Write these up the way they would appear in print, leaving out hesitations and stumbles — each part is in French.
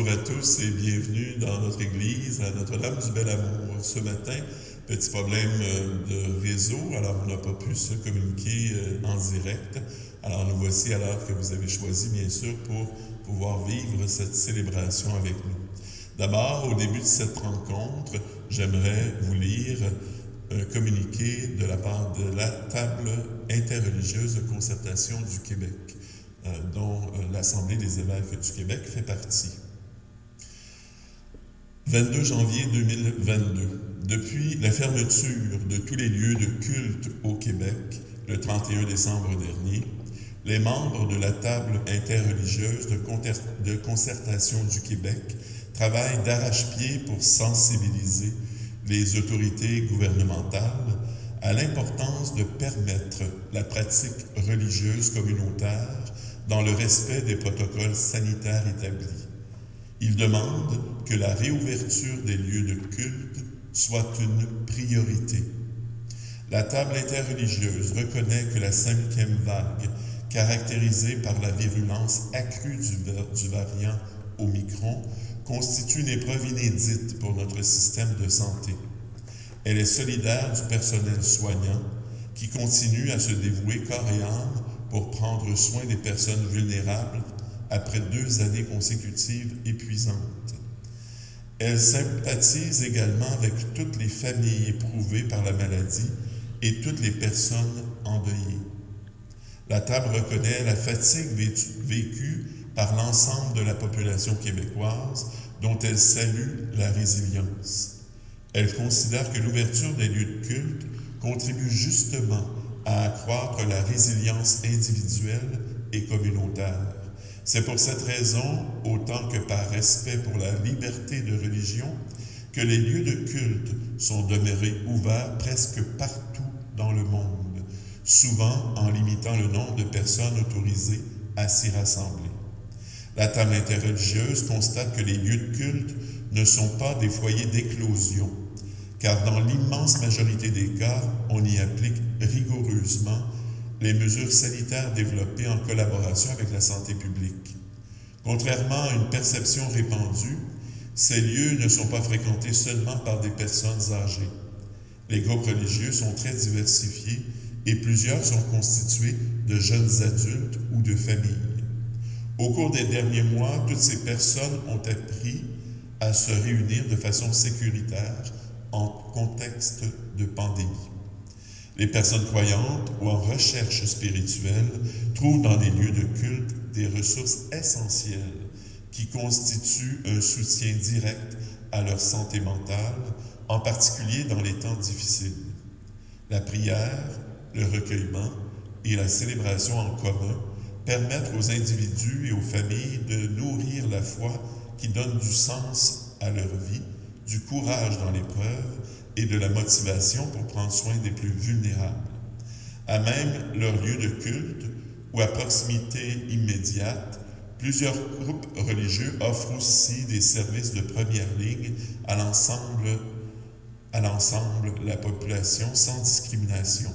Bonjour à tous et bienvenue dans notre église à Notre-Dame du Bel Amour. Ce matin, petit problème de réseau, alors on n'a pas pu se communiquer en direct. Alors nous voici à l'heure que vous avez choisi, bien sûr, pour pouvoir vivre cette célébration avec nous. D'abord, au début de cette rencontre, j'aimerais vous lire un communiqué de la part de la Table interreligieuse de concertation du Québec, dont l'Assemblée des évêques du Québec fait partie. 22 janvier 2022. Depuis la fermeture de tous les lieux de culte au Québec, le 31 décembre dernier, les membres de la Table interreligieuse de concertation du Québec travaillent d'arrache-pied pour sensibiliser les autorités gouvernementales à l'importance de permettre la pratique religieuse communautaire dans le respect des protocoles sanitaires établis. Ils demandent que la réouverture des lieux de culte soit une priorité. La Table interreligieuse reconnaît que la cinquième vague, caractérisée par la virulence accrue du variant Omicron, constitue une épreuve inédite pour notre système de santé. Elle est solidaire du personnel soignant qui continue à se dévouer corps et âme pour prendre soin des personnes vulnérables après 2 années consécutives épuisantes. Elle sympathise également avec toutes les familles éprouvées par la maladie et toutes les personnes endeuillées. La Table reconnaît la fatigue vécue par l'ensemble de la population québécoise dont elle salue la résilience. Elle considère que l'ouverture des lieux de culte contribue justement à accroître la résilience individuelle et communautaire. C'est pour cette raison, autant que par respect pour la liberté de religion, que les lieux de culte sont demeurés ouverts presque partout dans le monde, souvent en limitant le nombre de personnes autorisées à s'y rassembler. La Table interreligieuse constate que les lieux de culte ne sont pas des foyers d'éclosion, car dans l'immense majorité des cas, on y applique rigoureusement les mesures sanitaires développées en collaboration avec la santé publique. Contrairement à une perception répandue, ces lieux ne sont pas fréquentés seulement par des personnes âgées. Les groupes religieux sont très diversifiés et plusieurs sont constitués de jeunes adultes ou de familles. Au cours des derniers mois, toutes ces personnes ont appris à se réunir de façon sécuritaire en contexte de pandémie. Les personnes croyantes ou en recherche spirituelle trouvent dans les lieux de culte des ressources essentielles qui constituent un soutien direct à leur santé mentale, en particulier dans les temps difficiles. La prière, le recueillement et la célébration en commun permettent aux individus et aux familles de nourrir la foi qui donne du sens à leur vie, du courage dans l'épreuve et de la motivation pour prendre soin des plus vulnérables. À même leur lieu de culte ou à proximité immédiate, plusieurs groupes religieux offrent aussi des services de première ligne à l'ensemble de la population sans discrimination.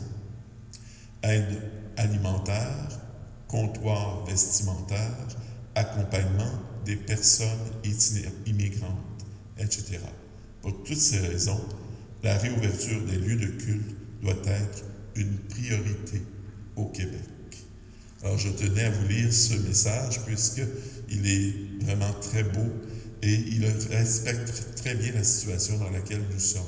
Aide alimentaire, comptoir vestimentaire, accompagnement des personnes immigrantes, etc. Pour toutes ces raisons, la réouverture des lieux de culte doit être une priorité au Québec. Alors je tenais à vous lire ce message puisqu'il est vraiment très beau et il respecte très bien la situation dans laquelle nous sommes.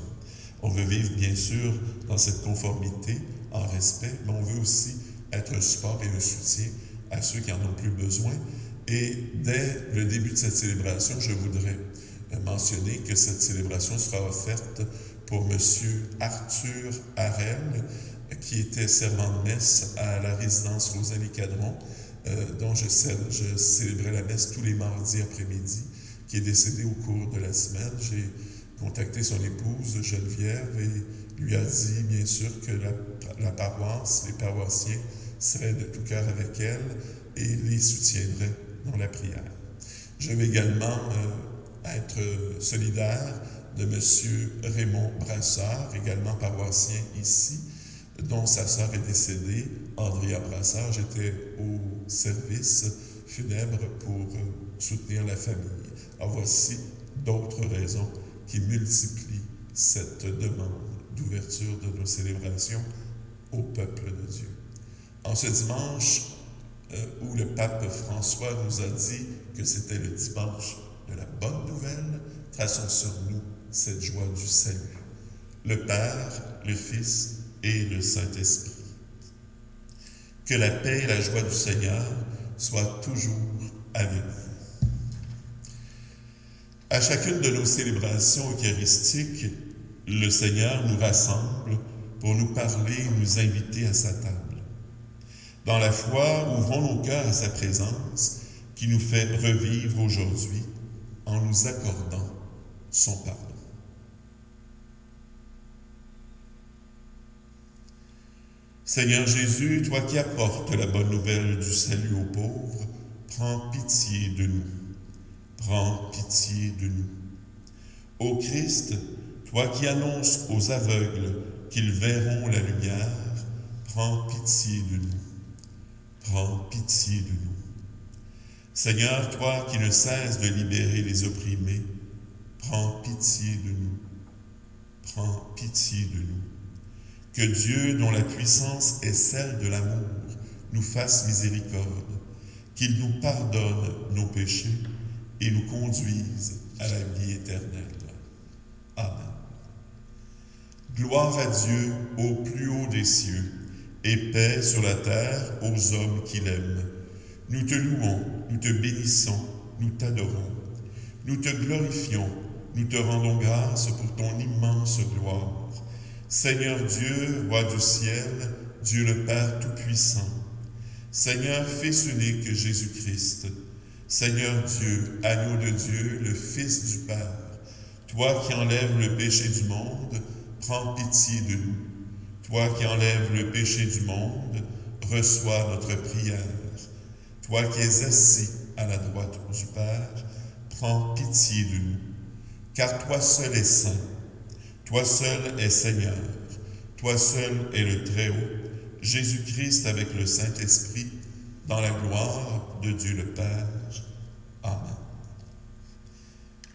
On veut vivre bien sûr dans cette conformité, en respect, mais on veut aussi être un support et un soutien à ceux qui en ont plus besoin. Et dès le début de cette célébration, je voudrais mentionner que cette célébration sera offerte pour M. Arthur Harel, qui était servant de messe à la résidence Rosalie-Cadron, dont je célébrais la messe tous les mardis après-midi, qui est décédé au cours de la semaine. J'ai contacté son épouse Geneviève et lui a dit, bien sûr, que la paroisse, les paroissiens seraient de tout cœur avec elle et les soutiendraient dans la prière. Je vais également être solidaire de M. Raymond Brassard, également paroissien ici, dont sa sœur est décédée, Andrea Brassard. J'étais au service funèbre pour soutenir la famille. Alors voici d'autres raisons qui multiplient cette demande d'ouverture de nos célébrations au peuple de Dieu. En ce dimanche où le pape François nous a dit que c'était le dimanche de la bonne nouvelle, traçons sur nous cette joie du salut. Le Père, le Fils et le Saint-Esprit. Que la paix et la joie du Seigneur soient toujours avec vous. À chacune de nos célébrations eucharistiques, le Seigneur nous rassemble pour nous parler et nous inviter à sa table. Dans la foi, ouvrons nos cœurs à sa présence qui nous fait revivre aujourd'hui en nous accordant son pardon. Seigneur Jésus, toi qui apportes la bonne nouvelle du salut aux pauvres, prends pitié de nous. Prends pitié de nous. Ô Christ, toi qui annonces aux aveugles qu'ils verront la lumière, prends pitié de nous. Prends pitié de nous. Seigneur, toi qui ne cesses de libérer les opprimés, prends pitié de nous. Prends pitié de nous. Que Dieu, dont la puissance est celle de l'amour, nous fasse miséricorde, qu'il nous pardonne nos péchés et nous conduise à la vie éternelle. Amen. Gloire à Dieu au plus haut des cieux, et paix sur la terre aux hommes qu'il aime. Nous te louons, nous te bénissons, nous t'adorons. Nous te glorifions, nous te rendons grâce pour ton immense gloire. Seigneur Dieu, roi du ciel, Dieu le Père Tout-Puissant, Seigneur Fils unique Jésus-Christ, Seigneur Dieu, agneau de Dieu, le Fils du Père, toi qui enlèves le péché du monde, prends pitié de nous. Toi qui enlèves le péché du monde, reçois notre prière. Toi qui es assis à la droite du Père, prends pitié de nous. Car toi seul es saint, toi seul es Seigneur, toi seul es le Très-Haut, Jésus-Christ avec le Saint-Esprit, dans la gloire de Dieu le Père. Amen.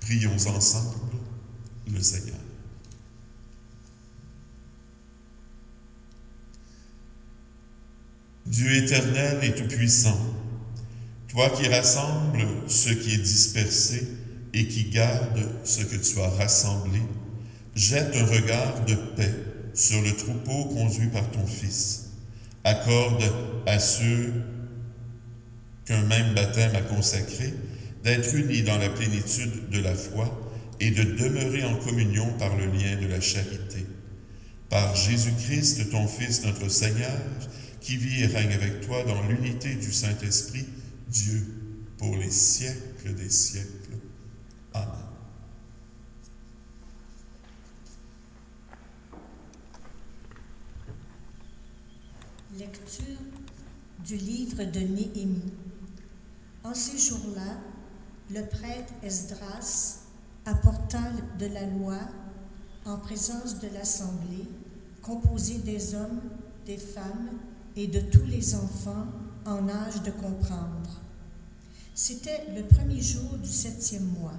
Prions ensemble le Seigneur. Dieu éternel et tout-puissant, toi qui rassembles ce qui est dispersé et qui gardes ce que tu as rassemblé, jette un regard de paix sur le troupeau conduit par ton Fils. Accorde à ceux qu'un même baptême a consacrés d'être unis dans la plénitude de la foi et de demeurer en communion par le lien de la charité. Par Jésus-Christ, ton Fils, notre Seigneur, qui vit et règne avec toi dans l'unité du Saint-Esprit, Dieu, pour les siècles des siècles. Amen. Lecture du livre de Néhémie. En ces jours-là, le prêtre Esdras apporta de la loi en présence de l'assemblée, composée des hommes, des femmes et de tous les enfants en âge de comprendre. C'était le premier jour du 7e mois.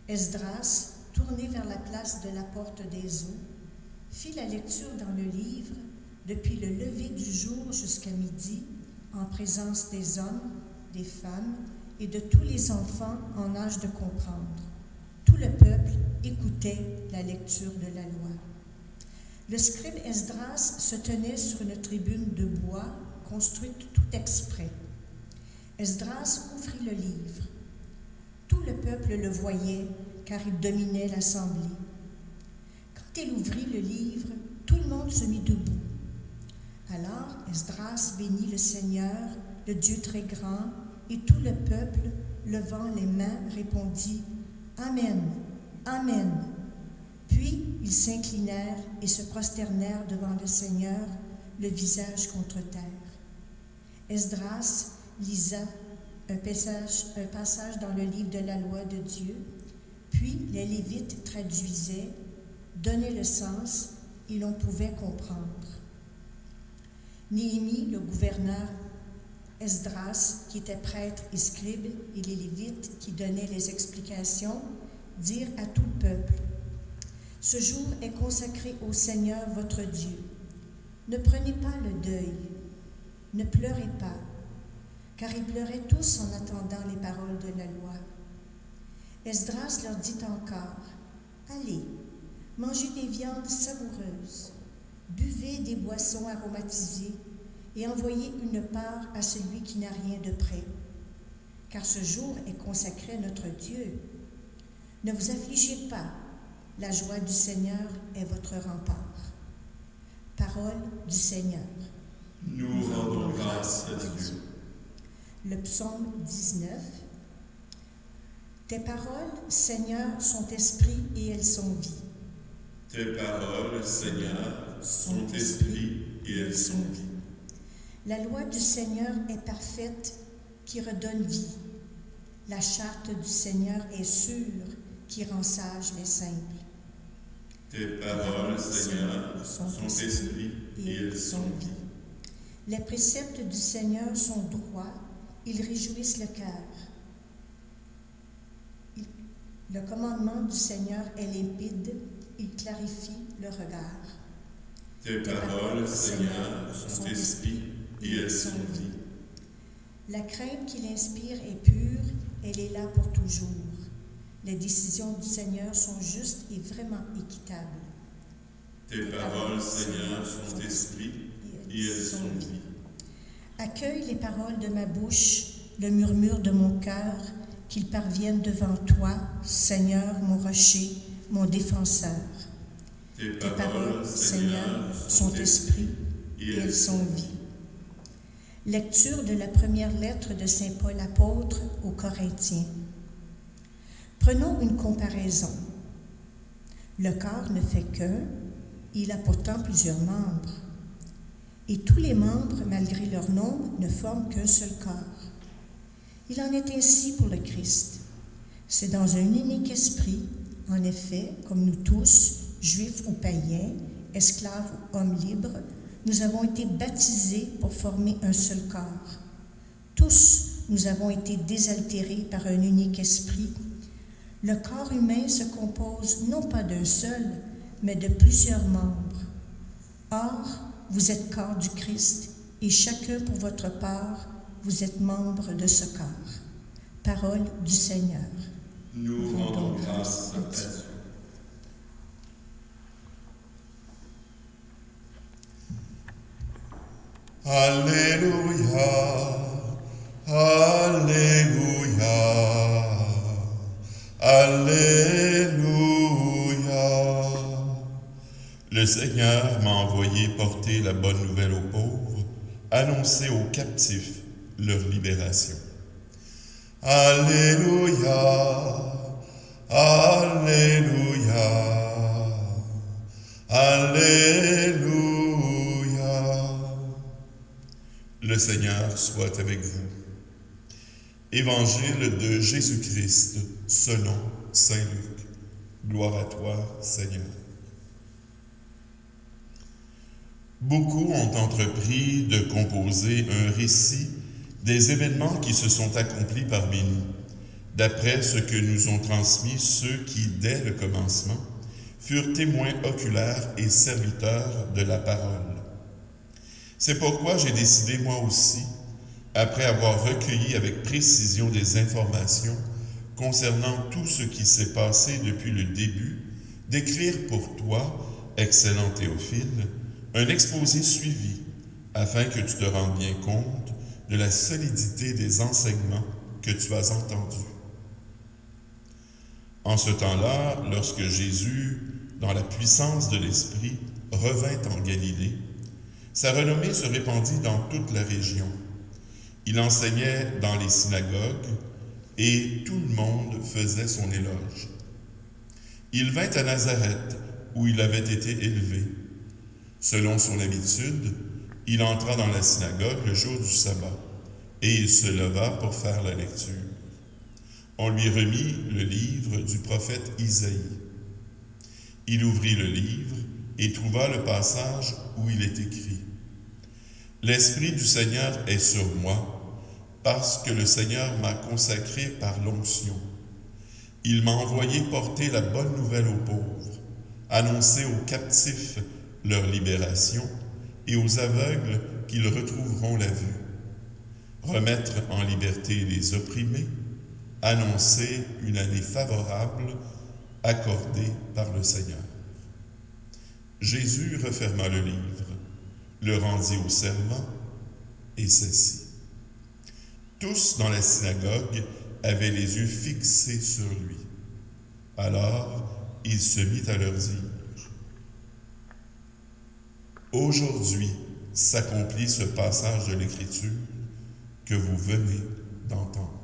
Esdras, tourné vers la place de la porte des eaux, fit la lecture dans le livre depuis le lever du jour jusqu'à midi, en présence des hommes, des femmes et de tous les enfants en âge de comprendre. Tout le peuple écoutait la lecture de la loi. Le scribe Esdras se tenait sur une tribune de bois construite tout exprès. Esdras ouvrit le livre. Tout le peuple le voyait, car il dominait l'assemblée. Quand il ouvrit le livre, tout le monde se mit debout. Alors Esdras bénit le Seigneur, le Dieu très grand, et tout le peuple, levant les mains, répondit « Amen, Amen ». Puis ils s'inclinèrent et se prosternèrent devant le Seigneur, le visage contre terre. Esdras lisa un passage dans le livre de la loi de Dieu, puis les Lévites traduisaient, donnaient le sens et l'on pouvait comprendre. Néhémie, le gouverneur, Esdras, qui était prêtre et scribe, et les Lévites, qui donnaient les explications, dirent à tout le peuple: Ce jour est consacré au Seigneur votre Dieu. Ne prenez pas le deuil, ne pleurez pas, car ils pleuraient tous en attendant les paroles de la loi. Esdras leur dit encore: Allez, mangez des viandes savoureuses, buvez des boissons aromatisées et envoyez une part à celui qui n'a rien de prêt, car ce jour est consacré à notre Dieu. Ne vous affligez pas, la joie du Seigneur est votre rempart. Parole du Seigneur. Nous rendons grâce à Dieu. Le psaume 19. Tes paroles, Seigneur, sont esprit et elles sont vie. Tes paroles, Seigneur, sont esprit et elles sont vie. La loi du Seigneur est parfaite, qui redonne vie. La charte du Seigneur est sûre, qui rend sages les simples. Tes paroles, Seigneur, sont esprit et elles sont vie. Les préceptes du Seigneur sont droits, ils réjouissent le cœur. Le commandement du Seigneur est limpide, il clarifie le regard. Tes paroles, Seigneur, sont esprit et elles sont vie. La crainte qu'il inspire est pure, elle est là pour toujours. Les décisions du Seigneur sont justes et vraiment équitables. Tes paroles, Seigneur, sont esprit et elles sont vie. Accueille les paroles de ma bouche, le murmure de mon cœur, qu'ils parviennent devant toi, Seigneur, mon rocher, mon défenseur. Tes paroles, Seigneur, sont esprit et elles sont vie. Lecture de la première lettre de saint Paul apôtre aux Corinthiens. Prenons une comparaison. Le corps ne fait qu'un, il a pourtant plusieurs membres. Et tous les membres, malgré leur nombre, ne forment qu'un seul corps. Il en est ainsi pour le Christ. C'est dans un unique esprit, en effet, comme nous tous, juifs ou païens, esclaves ou hommes libres, nous avons été baptisés pour former un seul corps. Tous, nous avons été désaltérés par un unique esprit. Le corps humain se compose non pas d'un seul, mais de plusieurs membres. Or, vous êtes corps du Christ, et chacun pour votre part, vous êtes membre de ce corps. Parole du Seigneur. Nous rendons grâce à Dieu. Alléluia, Alléluia, Alléluia. Le Seigneur m'a envoyé porter la bonne nouvelle aux pauvres, annoncer aux captifs leur libération. Alléluia, Alléluia, Alléluia. Le Seigneur soit avec vous. Évangile de Jésus-Christ selon saint Luc. Gloire à toi, Seigneur. Beaucoup ont entrepris de composer un récit des événements qui se sont accomplis parmi nous, d'après ce que nous ont transmis ceux qui, dès le commencement, furent témoins oculaires et serviteurs de la parole. C'est pourquoi j'ai décidé moi aussi, après avoir recueilli avec précision des informations concernant tout ce qui s'est passé depuis le début, d'écrire pour toi, excellent Théophile, un exposé suivi, afin que tu te rendes bien compte de la solidité des enseignements que tu as entendus. En ce temps-là, lorsque Jésus, dans la puissance de l'Esprit, revint en Galilée, sa renommée se répandit dans toute la région. Il enseignait dans les synagogues et tout le monde faisait son éloge. Il vint à Nazareth, où il avait été élevé. Selon son habitude, il entra dans la synagogue le jour du sabbat, et il se leva pour faire la lecture. On lui remit le livre du prophète Isaïe. Il ouvrit le livre et trouva le passage où il est écrit : « L'Esprit du Seigneur est sur moi, parce que le Seigneur m'a consacré par l'onction. Il m'a envoyé porter la bonne nouvelle aux pauvres, annoncer aux captifs leur libération et aux aveugles qu'ils retrouveront la vue, remettre en liberté les opprimés, annoncer une année favorable accordée par le Seigneur. Jésus referma le livre, le rendit au servant et s'assit. Tous dans la synagogue avaient les yeux fixés sur lui. Alors il se mit à leur dire: Aujourd'hui s'accomplit ce passage de l'Écriture que vous venez d'entendre.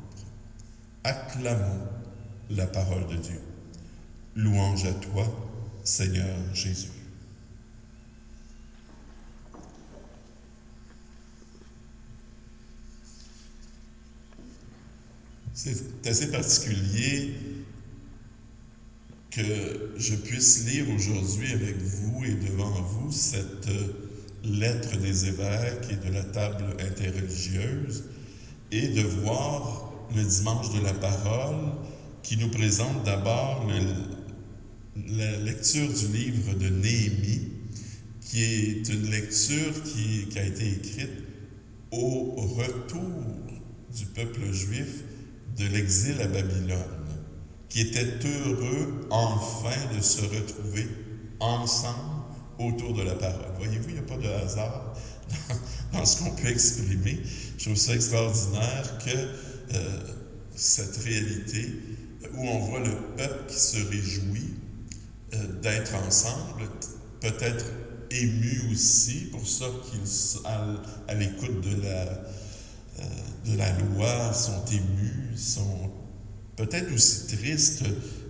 Acclamons la parole de Dieu. Louange à toi, Seigneur Jésus. C'est assez particulier que je puisse lire aujourd'hui avec vous et devant vous cette lettre des évêques et de la table interreligieuse et de voir le dimanche de la parole qui nous présente d'abord la lecture du livre de Néhémie, qui est une lecture qui a été écrite au retour du peuple juif de l'exil à Babylone, qui était heureux enfin de se retrouver ensemble autour de la parole. Voyez-vous, il n'y a pas de hasard dans ce qu'on peut exprimer. Je trouve ça extraordinaire que cette réalité où on voit le peuple qui se réjouit d'être ensemble, peut-être ému aussi, pour ça qu'ils, à l'écoute de la loi, sont émus, sont peut-être aussi tristes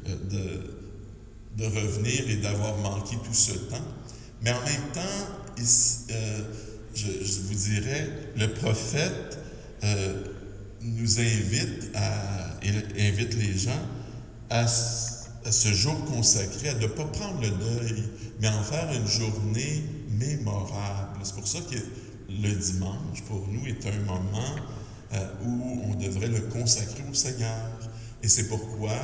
de revenir et d'avoir manqué tout ce temps. Mais en même temps, je vous dirais, le prophète nous invite les gens à ce jour consacré, à ne pas prendre le deuil, mais en faire une journée mémorable. C'est pour ça que le dimanche, pour nous, est un moment où on devrait le consacrer au Seigneur. Et c'est pourquoi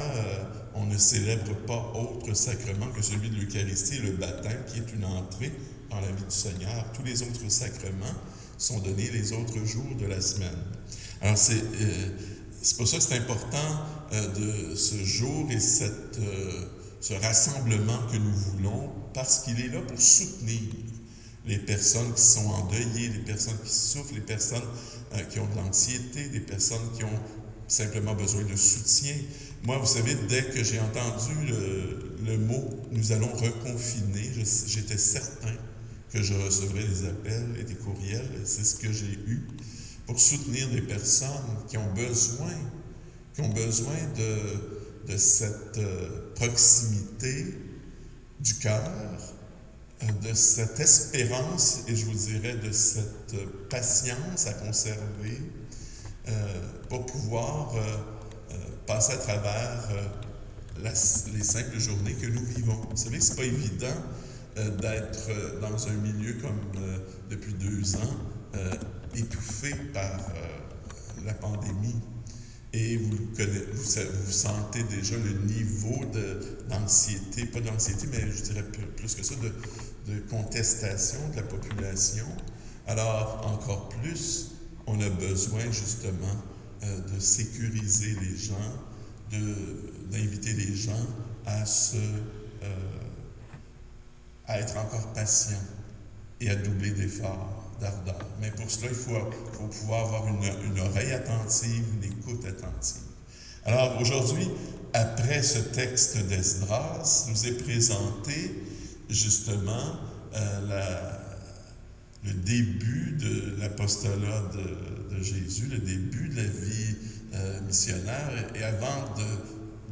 on ne célèbre pas autre sacrement que celui de l'Eucharistie et le baptême, qui est une entrée dans la vie du Seigneur. Tous les autres sacrements sont donnés les autres jours de la semaine. Alors c'est pour ça que c'est important de ce jour et ce rassemblement que nous voulons, parce qu'il est là pour soutenir les personnes qui sont endeuillées, les personnes qui souffrent, les personnes qui ont de l'anxiété, des personnes qui ont simplement besoin de soutien. Moi, vous savez, dès que j'ai entendu le mot « nous allons reconfiner », j'étais certain que je recevrais des appels et des courriels, et c'est ce que j'ai eu, pour soutenir des personnes qui ont besoin de cette proximité du cœur, de cette espérance, et je vous dirais de cette patience à conserver pour pouvoir passer à travers les simples journées que nous vivons. Vous savez, c'est pas évident d'être dans un milieu comme depuis 2 ans, étouffé par la pandémie. Et vous sentez déjà le niveau d'anxiété, pas d'anxiété, mais je dirais plus que ça, de contestation de la population. Alors, encore plus, on a besoin justement de sécuriser les gens, d'inviter les gens à être encore patients et à doubler d'efforts, d'ardeur. Mais pour cela, il faut pouvoir avoir une oreille attentive, une écoute attentive. Alors aujourd'hui, après ce texte d'Esdras, nous est présenté justement le début de l'apostolat de Jésus, le début de la vie missionnaire. Et avant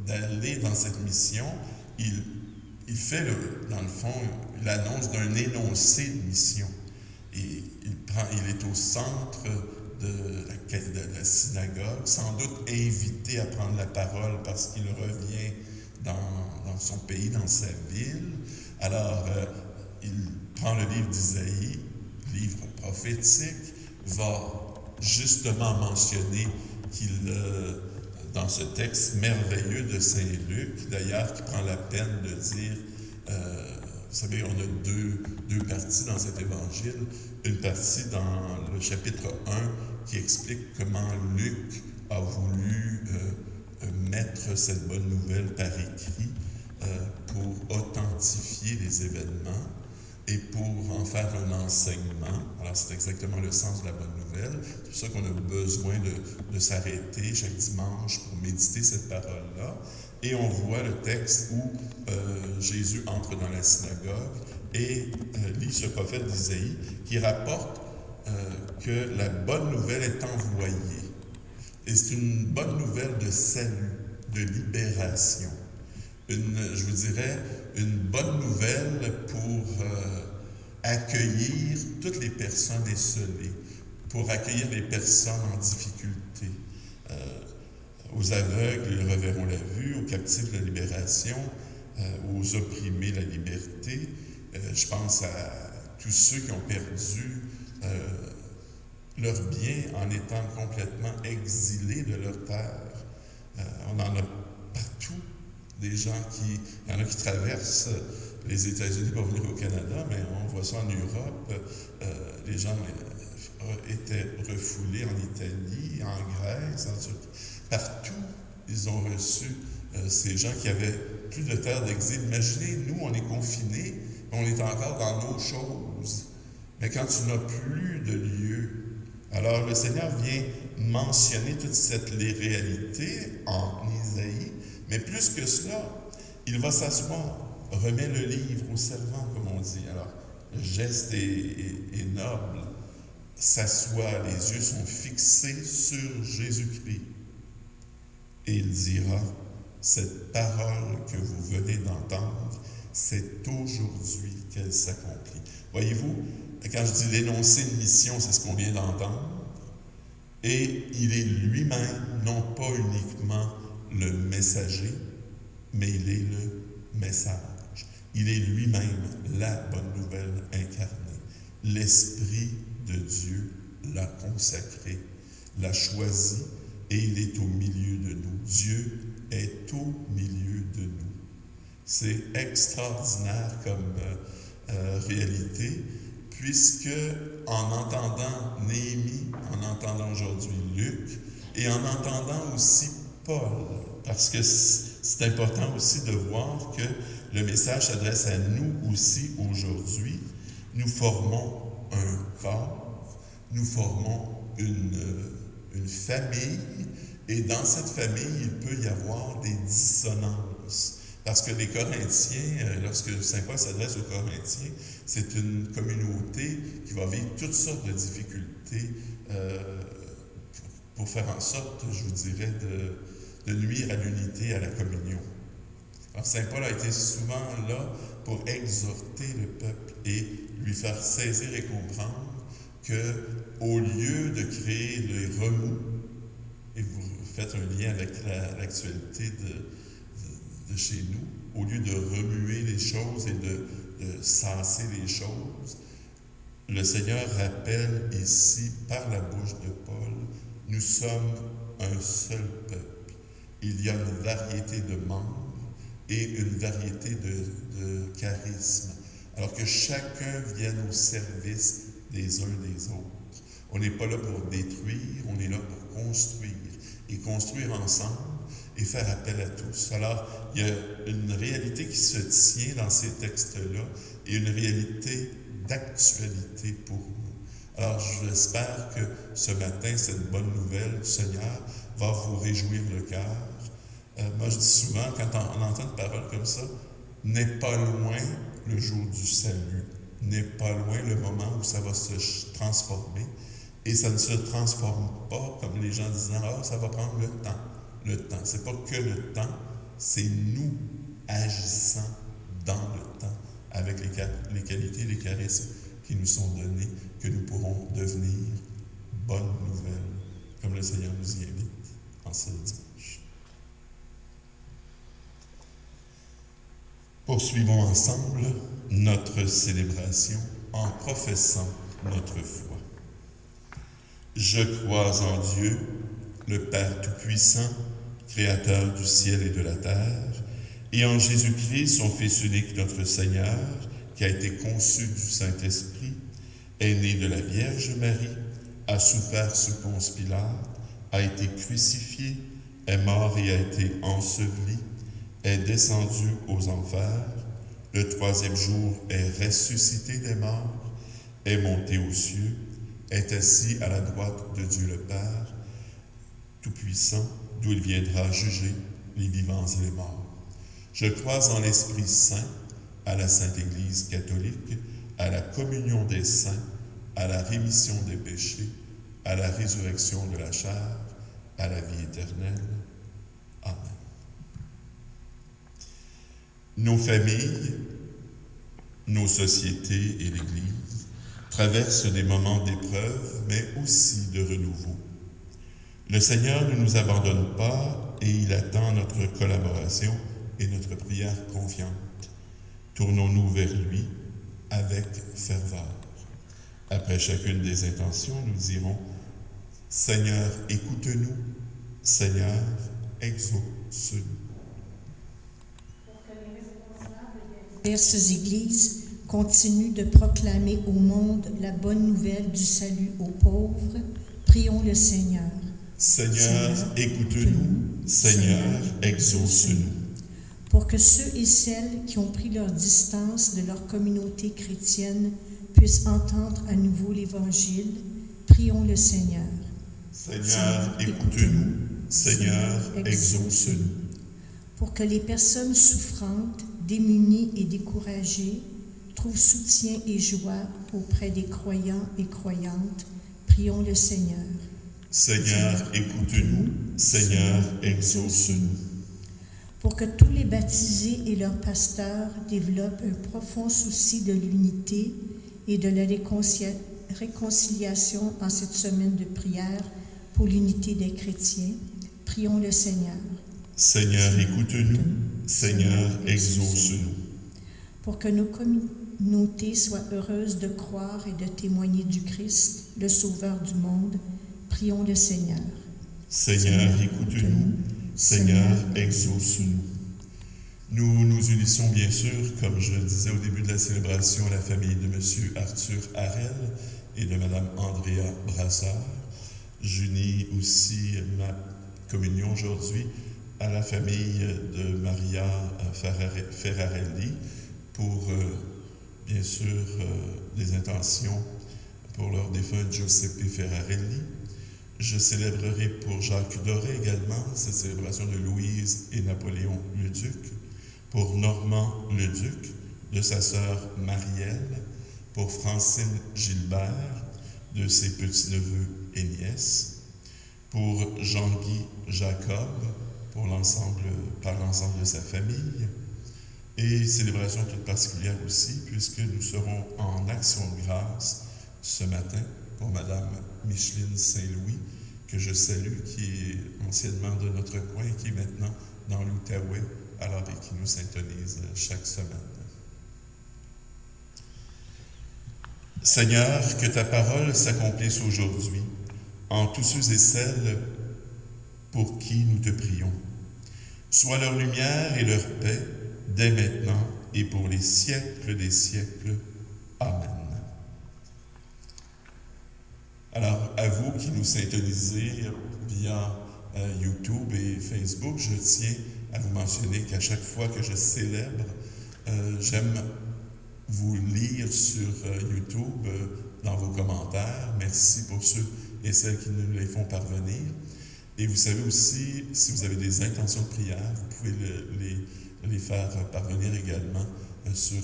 d'aller dans cette mission, il fait, dans le fond, l'annonce d'un énoncé de mission. Et il est au centre de la synagogue, sans doute invité à prendre la parole parce qu'il revient dans son pays, dans sa ville. Alors, il prend le livre d'Isaïe, livre prophétique, va justement mentionné dans ce texte merveilleux de Saint Luc, d'ailleurs, qui prend la peine de dire, vous savez, on a deux parties dans cet évangile, une partie dans le chapitre 1 qui explique comment Luc a voulu mettre cette bonne nouvelle par écrit pour authentifier les événements et pour en faire un enseignement. Alors, c'est exactement le sens de la bonne nouvelle. C'est pour ça qu'on a besoin de s'arrêter chaque dimanche pour méditer cette parole-là. Et on voit le texte où Jésus entre dans la synagogue et lit ce prophète d'Isaïe qui rapporte que la bonne nouvelle est envoyée. Et c'est une bonne nouvelle de salut, de libération. Je vous dirais, une bonne nouvelle pour accueillir toutes les personnes esseulées, pour accueillir les personnes en difficulté. Aux aveugles, ils reverront la vue, aux captifs, la libération, aux opprimés, la liberté. Je pense à tous ceux qui ont perdu leurs biens en étant complètement exilés de leur terre. On en a partout. Des gens il y en a qui traversent les États-Unis pour venir au Canada, mais on voit ça en Europe. Les gens étaient refoulés en Italie, en Grèce, en Turquie. Partout, ils ont reçu ces gens qui avaient plus de terre d'exil. Imaginez, nous, on est confinés, on est encore dans nos choses. Mais quand tu n'as plus de lieu, alors le Seigneur vient mentionner toute cette réalité en Isaïe. Mais plus que cela, il va s'asseoir, remet le livre au servant, comme on dit. Alors, le geste est noble. S'assoit, les yeux sont fixés sur Jésus-Christ. Et il dira, cette parole que vous venez d'entendre, c'est aujourd'hui qu'elle s'accomplit. Voyez-vous, quand je dis l'énoncé de mission, c'est ce qu'on vient d'entendre. Et il est lui-même, non pas uniquement le messager, mais il est le message. Il est lui-même la bonne nouvelle incarnée. L'Esprit de Dieu l'a consacré, l'a choisi, et il est au milieu de nous. Dieu est au milieu de nous. C'est extraordinaire comme réalité, puisque en entendant Néhémie, en entendant aujourd'hui Luc, et en entendant aussi Paul, parce que c'est important aussi de voir que le message s'adresse à nous aussi aujourd'hui. Nous formons un corps, nous formons une famille, et dans cette famille, il peut y avoir des dissonances. Parce que les Corinthiens, lorsque Saint Paul s'adresse aux Corinthiens, c'est une communauté qui va vivre toutes sortes de difficultés pour faire en sorte, je vous dirais, de nuire à l'unité, à la communion. Alors Saint Paul a été souvent là pour exhorter le peuple et lui faire saisir et comprendre que, au lieu de créer les remous, et vous faites un lien avec l'actualité de chez nous, au lieu de remuer les choses et de sasser les choses, le Seigneur rappelle ici, par la bouche de Paul, nous sommes un seul peuple. Il y a une variété de membres et une variété de charismes, alors que chacun vienne au service des uns des autres. On n'est pas là pour détruire, on est là pour construire, et construire ensemble et faire appel à tous. Alors, il y a une réalité qui se tient dans ces textes-là et une réalité d'actualité pour nous. Alors, j'espère que ce matin, cette bonne nouvelle du Seigneur va vous réjouir le cœur. Moi, je dis souvent, quand on entend une parole comme ça, n'est pas loin le jour du salut, n'est pas loin le moment où ça va se transformer. Et ça ne se transforme pas comme les gens disant « Ah, ça va prendre le temps. » Le temps, c'est pas que le temps, c'est nous agissant dans le temps, avec les qualités, les charismes qui nous sont donnés, que nous pourrons devenir bonnes nouvelles, comme le Seigneur nous y invite en ce dimanche. Poursuivons ensemble notre célébration en professant notre foi. Je crois en Dieu, le Père Tout-Puissant, Créateur du ciel et de la terre, et en Jésus-Christ, son Fils unique, notre Seigneur, qui a été conçu du Saint-Esprit, est né de la Vierge Marie, a souffert sous Ponce Pilate, a été crucifié, est mort et a été enseveli, est descendu aux enfers, le troisième jour est ressuscité des morts, est monté aux cieux, est assis à la droite de Dieu le Père, Tout-Puissant, d'où il viendra juger les vivants et les morts. Je crois en l'Esprit Saint, à la Sainte Église catholique, à la communion des saints, à la rémission des péchés, à la résurrection de la chair, à la vie éternelle. Amen. Nos familles, nos sociétés et l'Église traversent des moments d'épreuve, mais aussi de renouveau. Le Seigneur ne nous abandonne pas et il attend notre collaboration et notre prière confiante. Tournons-nous vers lui avec ferveur. Après chacune des intentions, nous dirons « Seigneur, écoute-nous. Seigneur, exauce-nous. » Pour que les responsables des diverses églises continuent de proclamer au monde la bonne nouvelle du salut aux pauvres, prions le Seigneur. Seigneur, écoute-nous. Seigneur, exauce-nous. Pour que ceux et celles qui ont pris leur distance de leur communauté chrétienne puissent entendre à nouveau l'Évangile, prions le Seigneur. Seigneur, écoute-nous. Seigneur, exauce-nous. Pour que les personnes souffrantes, démunies et découragées trouvent soutien et joie auprès des croyants et croyantes, prions le Seigneur. Seigneur, écoute-nous. Seigneur, exauce-nous. Pour que tous les baptisés et leurs pasteurs développent un profond souci de l'unité et de la réconciliation en cette semaine de prière pour l'unité des chrétiens, prions le Seigneur. Seigneur, écoute-nous. Seigneur, exauce-nous. Pour que nos communautés soient heureuses de croire et de témoigner du Christ, le Sauveur du monde, prions le Seigneur. Seigneur, écoute-nous. Seigneur, exauce-nous. Nous nous unissons bien sûr, comme je le disais au début de la célébration, à la famille de M. Arthur Harel et de Mme Andrea Brasseur. J'unis aussi ma communion aujourd'hui à la famille de Maria Ferrarelli pour, bien sûr, des intentions pour leur défunt Giuseppe Ferrarelli. Je célébrerai pour Jacques Doré également cette célébration de Louise et Napoléon le Duc, pour Normand le Duc, de sa sœur Marielle, pour Francine Gilbert, de ses petits-neveux et nièces, pour Jean-Guy Jacob, par l'ensemble de sa famille, et célébration toute particulière aussi, puisque nous serons en action de grâce ce matin pour Madame Micheline Saint-Louis, que je salue, qui est anciennement de notre coin, qui est maintenant dans l'Outaouais, alors et qui nous syntonise chaque semaine. Seigneur, que ta parole s'accomplisse aujourd'hui en tous ceux et celles pour qui nous te prions. Sois leur lumière et leur paix dès maintenant et pour les siècles des siècles. Amen. Alors, à vous qui nous syntonisez via YouTube et Facebook, je tiens à vous mentionner qu'à chaque fois que je célèbre, j'aime vous lire sur YouTube dans vos commentaires. Merci pour ceux et celles qui nous les font parvenir. Et vous savez aussi, si vous avez des intentions de prière, vous pouvez les faire parvenir également sur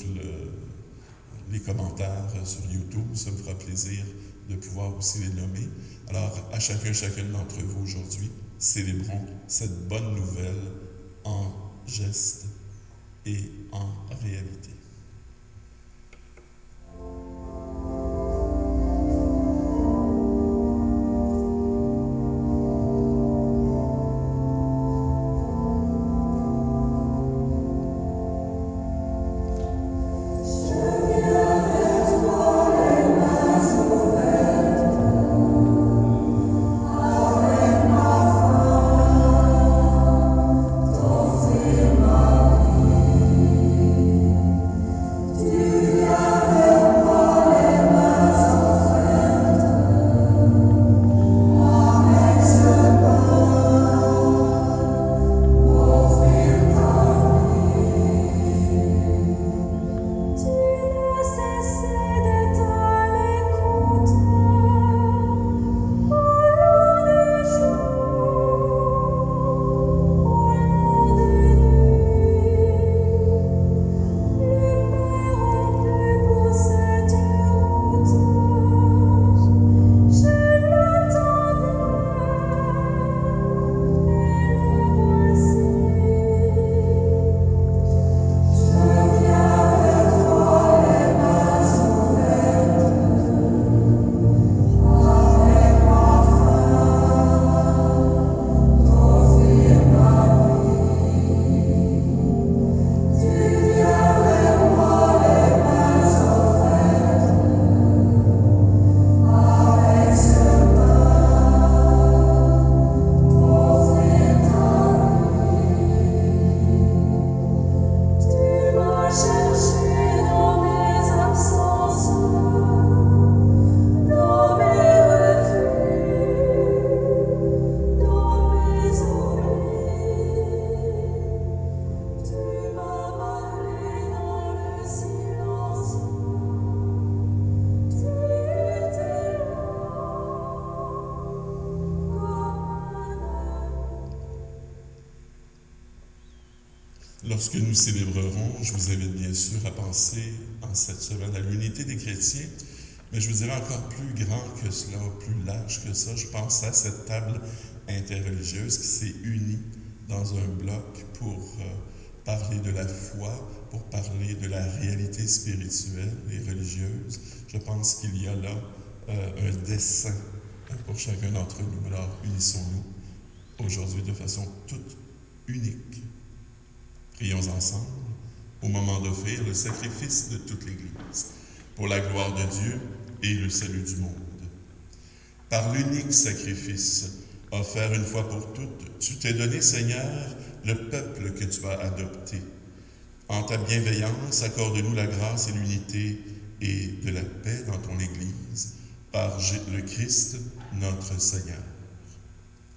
les commentaires sur YouTube. Ça me fera plaisir de pouvoir aussi les nommer. Alors, à chacune d'entre vous aujourd'hui, célébrons cette bonne nouvelle en geste et en réalité. Lorsque nous célébrerons, je vous invite bien sûr à penser en cette semaine à l'unité des chrétiens, mais je vous dirais encore plus grand que cela, plus large que ça. Je pense à cette table interreligieuse qui s'est unie dans un bloc pour parler de la foi, pour parler de la réalité spirituelle et religieuse. Je pense qu'il y a là un dessein pour chacun d'entre nous. Alors, unissons-nous aujourd'hui de façon toute unique. Prions ensemble au moment d'offrir le sacrifice de toute l'Église pour la gloire de Dieu et le salut du monde. Par l'unique sacrifice offert une fois pour toutes, tu t'es donné, Seigneur, le peuple que tu as adopté. En ta bienveillance, accorde-nous la grâce et l'unité et de la paix dans ton Église, par le Christ, notre Seigneur.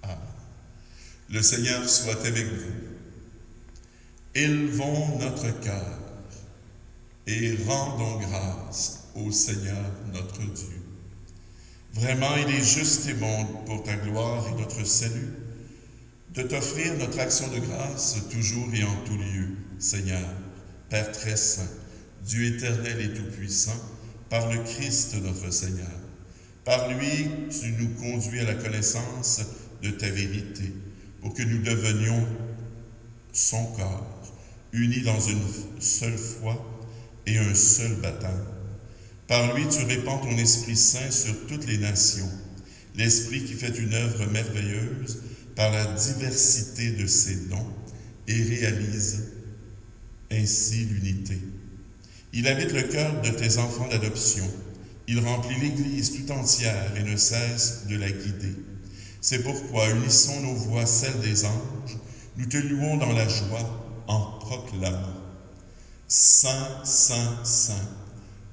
Amen. Le Seigneur soit avec vous. Élevons notre cœur et rendons grâce au Seigneur notre Dieu. Vraiment, il est juste et bon pour ta gloire et notre salut de t'offrir notre action de grâce toujours et en tout lieu, Seigneur, Père très saint, Dieu éternel et tout-puissant, par le Christ notre Seigneur. Par lui, tu nous conduis à la connaissance de ta vérité, pour que nous devenions son corps, unis dans une seule foi et un seul baptême. Par lui, tu répands ton Esprit Saint sur toutes les nations, l'Esprit qui fait une œuvre merveilleuse par la diversité de ses dons et réalise ainsi l'unité. Il habite le cœur de tes enfants d'adoption. Il remplit l'Église tout entière et ne cesse de la guider. C'est pourquoi, unissons nos voix, celles des anges, nous te louons dans la joie en proclamant « Saint, Saint, Saint,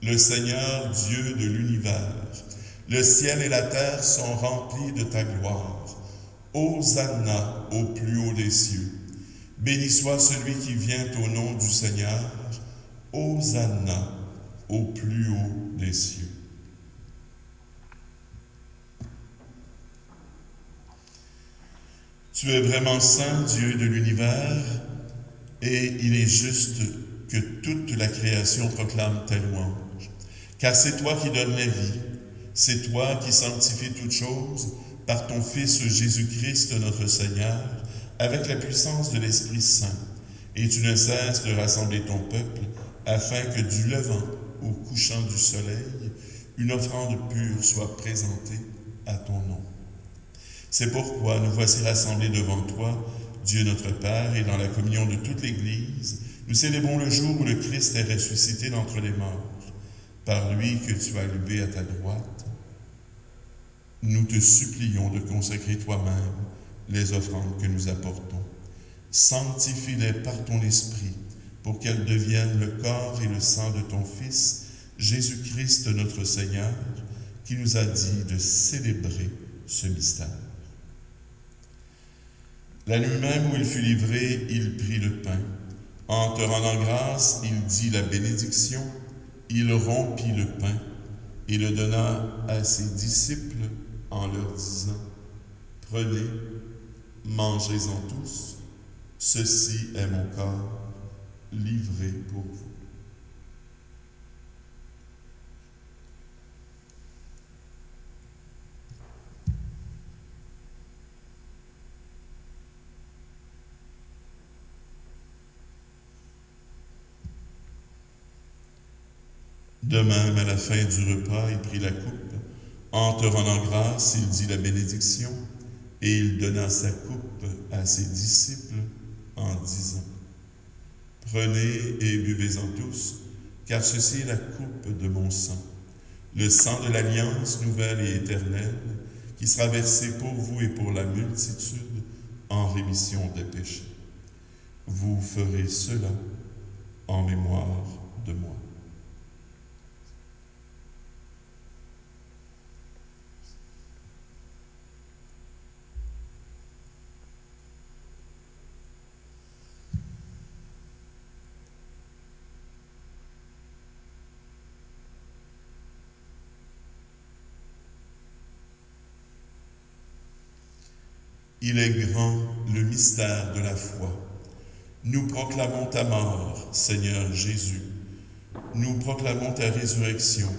le Seigneur Dieu de l'univers, le ciel et la terre sont remplis de ta gloire. Hosanna au plus haut des cieux. Béni soit celui qui vient au nom du Seigneur. Hosanna au plus haut des cieux. » Tu es vraiment saint, Dieu de l'univers, et il est juste que toute la création proclame ta louange. Car c'est toi qui donnes la vie, c'est toi qui sanctifies toutes choses par ton Fils Jésus-Christ notre Seigneur, avec la puissance de l'Esprit Saint. Et tu ne cesses de rassembler ton peuple, afin que du levant au couchant du soleil, une offrande pure soit présentée à ton nom. C'est pourquoi nous voici rassemblés devant toi, Dieu notre Père, et dans la communion de toute l'Église, nous célébrons le jour où le Christ est ressuscité d'entre les morts. Par lui que tu as levé à ta droite, nous te supplions de consacrer toi-même les offrandes que nous apportons. Sanctifie-les par ton Esprit, pour qu'elles deviennent le corps et le sang de ton Fils, Jésus-Christ notre Seigneur, qui nous a dit de célébrer ce mystère. La nuit même où il fut livré, il prit le pain. En te rendant grâce, il dit la bénédiction, il rompit le pain et le donna à ses disciples en leur disant, « Prenez, mangez-en tous, ceci est mon corps livré pour vous. » De même, à la fin du repas, il prit la coupe. En te rendant grâce, il dit la bénédiction, et il donna sa coupe à ses disciples en disant, « Prenez et buvez-en tous, car ceci est la coupe de mon sang, le sang de l'alliance nouvelle et éternelle, qui sera versé pour vous et pour la multitude en rémission des péchés. Vous ferez cela en mémoire de moi. » Il est grand le mystère de la foi. Nous proclamons ta mort, Seigneur Jésus. Nous proclamons ta résurrection.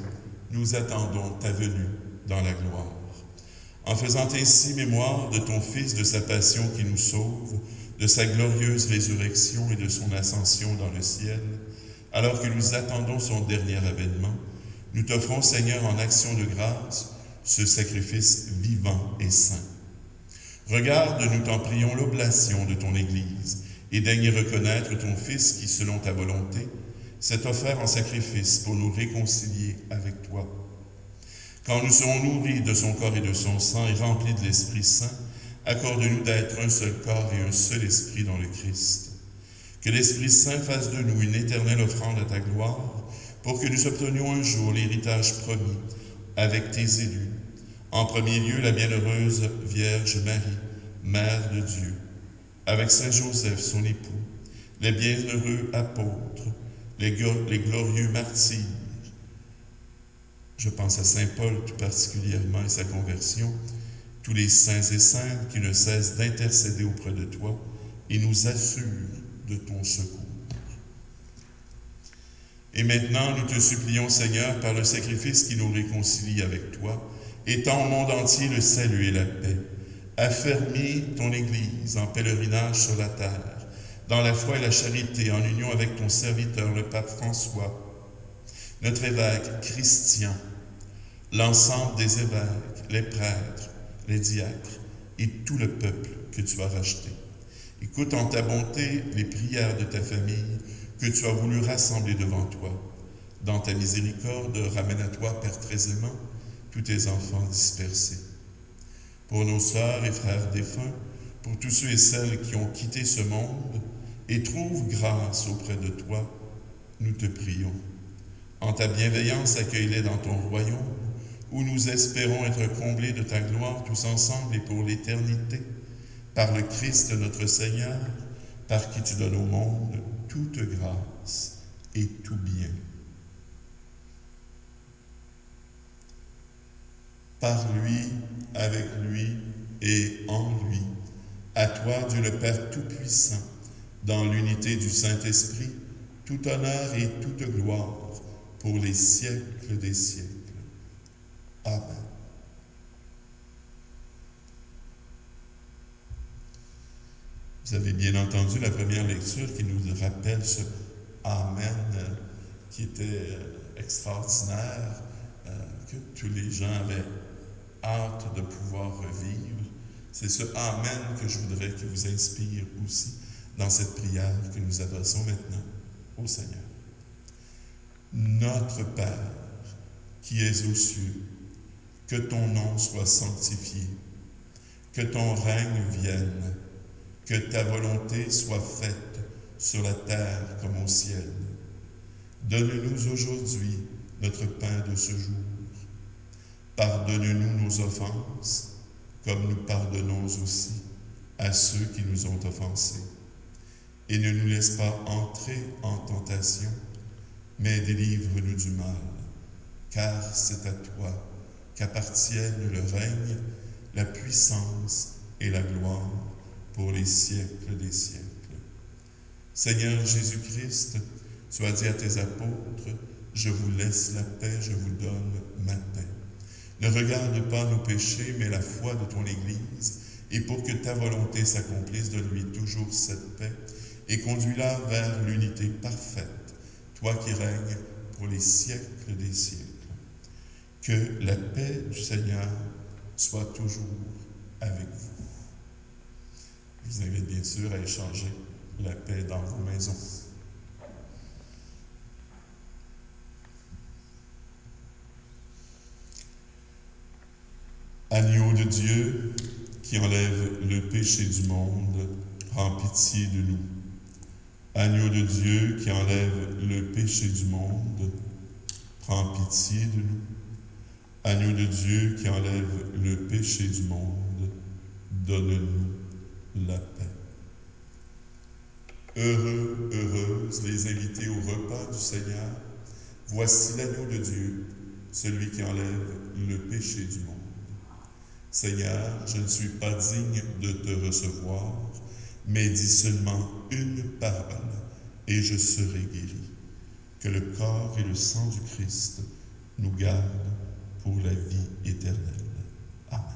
Nous attendons ta venue dans la gloire. En faisant ainsi mémoire de ton Fils, de sa passion qui nous sauve, de sa glorieuse résurrection et de son ascension dans le ciel, alors que nous attendons son dernier avènement, nous t'offrons, Seigneur, en action de grâce, ce sacrifice vivant et saint. Regarde, nous t'en prions, l'oblation de ton Église, et daigne reconnaître ton Fils qui, selon ta volonté, s'est offert en sacrifice pour nous réconcilier avec toi. Quand nous serons nourris de son corps et de son sang et remplis de l'Esprit Saint, accorde-nous d'être un seul corps et un seul esprit dans le Christ. Que l'Esprit Saint fasse de nous une éternelle offrande à ta gloire, pour que nous obtenions un jour l'héritage promis avec tes élus. En premier lieu, la bienheureuse Vierge Marie, Mère de Dieu, avec Saint Joseph, son époux, les bienheureux apôtres, les glorieux martyrs. Je pense à Saint Paul tout particulièrement et sa conversion, tous les saints et saintes qui ne cessent d'intercéder auprès de toi et nous assurent de ton secours. Et maintenant, nous te supplions, Seigneur, par le sacrifice qui nous réconcilie avec toi, étends au monde entier le salut et la paix. Affermis ton Église en pèlerinage sur la terre, dans la foi et la charité, en union avec ton serviteur, le pape François, notre évêque Christian, l'ensemble des évêques, les prêtres, les diacres et tout le peuple que tu as racheté. Écoute en ta bonté les prières de ta famille que tu as voulu rassembler devant toi. Dans ta miséricorde, ramène à toi, Père très aimant, tous tes enfants dispersés. Pour nos sœurs et frères défunts, pour tous ceux et celles qui ont quitté ce monde et trouvent grâce auprès de toi, nous te prions. En ta bienveillance, accueille-les dans ton royaume, où nous espérons être comblés de ta gloire tous ensemble et pour l'éternité, par le Christ notre Seigneur, par qui tu donnes au monde toute grâce et tout bien. Par lui, avec lui et en lui, à toi, Dieu le Père Tout-Puissant, dans l'unité du Saint-Esprit, tout honneur et toute gloire pour les siècles des siècles. Amen. Vous avez bien entendu la première lecture qui nous rappelle ce Amen qui était extraordinaire, que tous les gens avaient hâte de pouvoir revivre. C'est ce Amen que je voudrais qu'il vous inspire aussi dans cette prière que nous adressons maintenant au Seigneur. Notre Père, qui es aux cieux, que ton nom soit sanctifié, que ton règne vienne, que ta volonté soit faite sur la terre comme au ciel. Donne-nous aujourd'hui notre pain de ce jour. Pardonne-nous nos offenses, comme nous pardonnons aussi à ceux qui nous ont offensés. Et ne nous laisse pas entrer en tentation, mais délivre-nous du mal, car c'est à toi qu'appartiennent le règne, la puissance et la gloire pour les siècles des siècles. Seigneur Jésus-Christ, tu as dit à tes apôtres, « Je vous laisse la paix, je vous donne ma paix. » Ne regarde pas nos péchés, mais la foi de ton Église, et pour que ta volonté s'accomplisse, donne-lui toujours cette paix, et conduis-la vers l'unité parfaite, toi qui règnes pour les siècles des siècles. Que la paix du Seigneur soit toujours avec vous. Je vous invite bien sûr à échanger la paix dans vos maisons. Agneau de Dieu, qui enlève le péché du monde, prends pitié de nous. Agneau de Dieu, qui enlève le péché du monde, prends pitié de nous. Agneau de Dieu, qui enlève le péché du monde, donne-nous la paix. Heureux, heureuses les invités au repas du Seigneur. Voici l'agneau de Dieu, celui qui enlève le péché du monde. Seigneur, je ne suis pas digne de te recevoir, mais dis seulement une parole, et je serai guéri. Que le corps et le sang du Christ nous gardent pour la vie éternelle. Amen.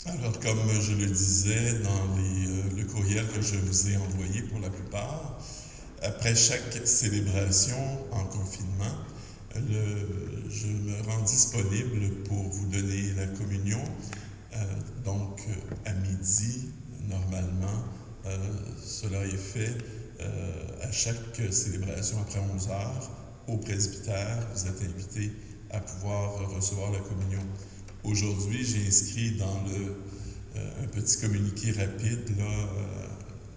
Alors, comme je le disais dans le courriel que je vous ai envoyé pour la plupart, après chaque célébration en confinement, je me rends disponible pour vous donner la communion. Donc, à midi, normalement, cela est fait à chaque célébration après 11 heures au presbytère. Vous êtes invités à pouvoir recevoir la communion. Aujourd'hui, j'ai inscrit dans un petit communiqué rapide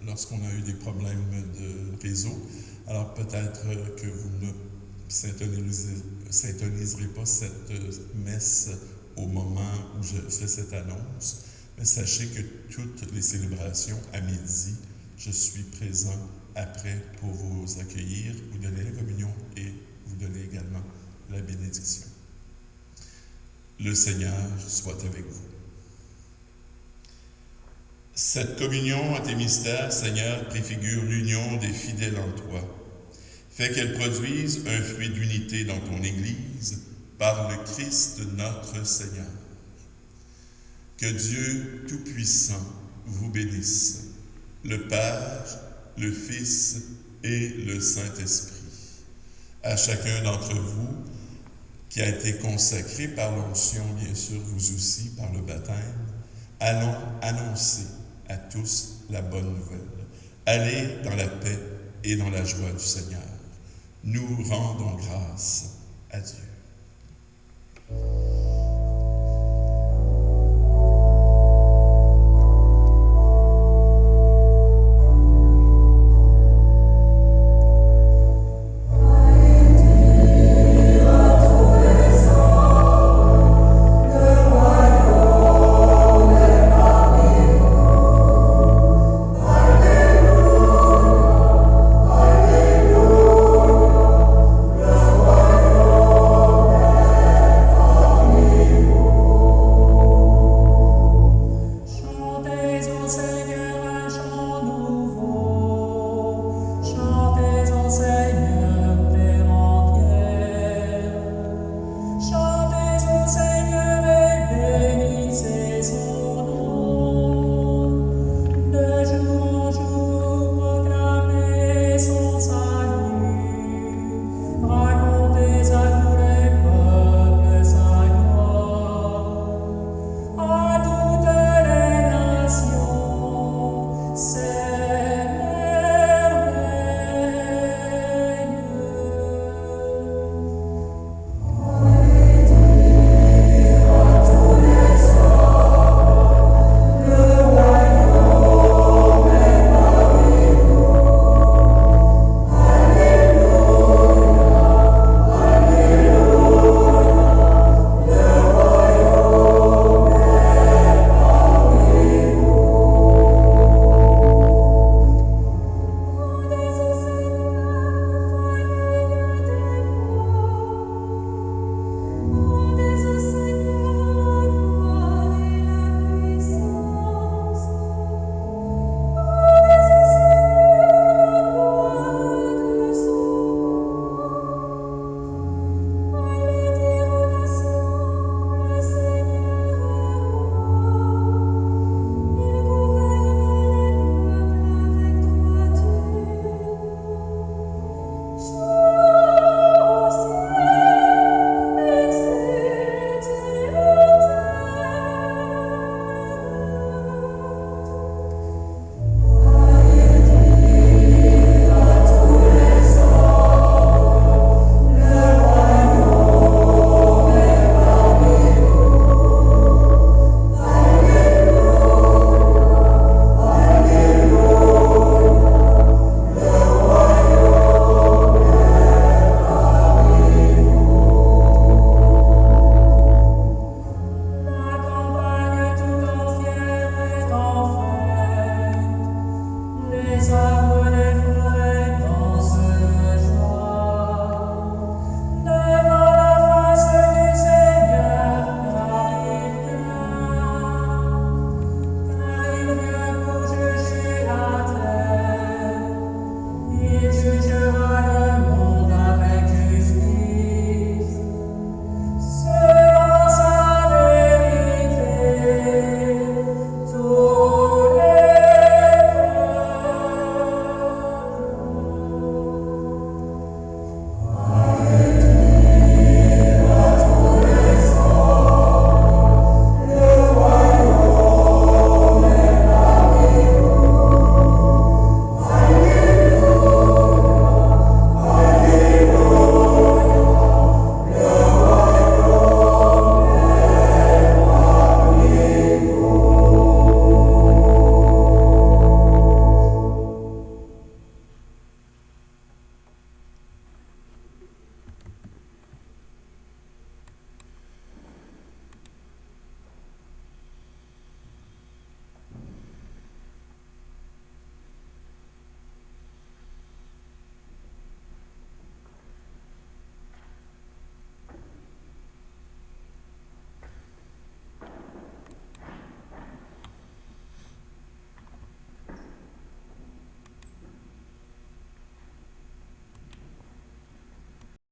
lorsqu'on a eu des problèmes de réseau. Alors peut-être que vous ne syntoniserez pas cette messe au moment où je fais cette annonce, mais sachez que toutes les célébrations à midi, je suis présent après pour vous accueillir, vous donner la communion et vous donner également la bénédiction. Le Seigneur soit avec vous. Cette communion à tes mystères, Seigneur, préfigure l'union des fidèles en toi. Fais qu'elle produise un fruit d'unité dans ton Église par le Christ notre Seigneur. Que Dieu Tout-Puissant vous bénisse, le Père, le Fils et le Saint-Esprit. À chacun d'entre vous qui a été consacré par l'onction, bien sûr, vous aussi, par le baptême, allons annoncer à tous la bonne nouvelle. Allez dans la paix et dans la joie du Seigneur. Nous rendons grâce à Dieu.